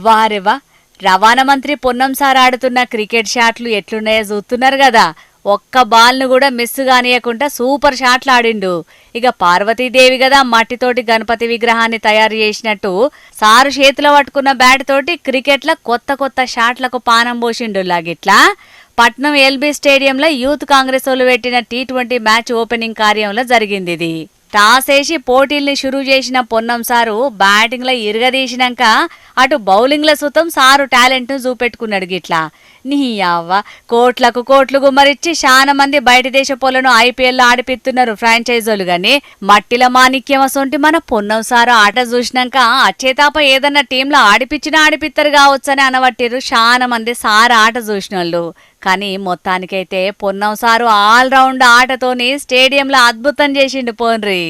వారెవా రవాణా మంత్రి పొన్నం సార్ ఆడుతున్న క్రికెట్ షాట్లు ఎట్లున్నాయో చూస్తున్నారు కదా. ఒక్క బాల్ను కూడా మిస్ కానియకుండా సూపర్ షాట్లు ఆడిండు. ఇక పార్వతీదేవి కదా మట్టితోటి గణపతి విగ్రహాన్ని తయారు చేసినట్టు సారు చేతిలో పట్టుకున్న బ్యాట్ తోటి క్రికెట్ల కొత్త కొత్త షాట్లకు పానం పోసిండు. లాగిట్లా పట్నం ఎల్బీ స్టేడియంలో యూత్ కాంగ్రెస్ వాళ్ళు పెట్టిన T20 మ్యాచ్ ఓపెనింగ్ కార్యంలో జరిగింది. ఇది టాస్ వేసి పోటీల్ని షురూ చేసిన పొన్నం సారు బ్యాటింగ్ లో ఇరగదీసినాక అటు బౌలింగ్ లో సుతం సారు టాలెంట్ ను చూపెట్టుకున్నాడు. గిట్లా నీ అవ్వ కోట్లకు కోట్లు గుమ్మరిచ్చి చాలా మంది బయట దేశ పోలను IPL లో ఆడిపిస్తున్నారు ఫ్రాంచైజోలు గాని మట్టిల మాణిక్యం అసొంటి మన పొన్నం సారు ఆట చూసినాక అచ్చేతాప ఏదన్నా టీంలో ఆడిపిచ్చినా ఆడిపిత్తరు కావచ్చని అనబట్టిరు చాలా మంది సారు ఆట చూసినోళ్ళు. కానీ మొత్తానికైతే పొన్నం సారు ఆల్ రౌండ్ ఆటతోని స్టేడియంలో అద్భుతం చేసిండు పోన్రి.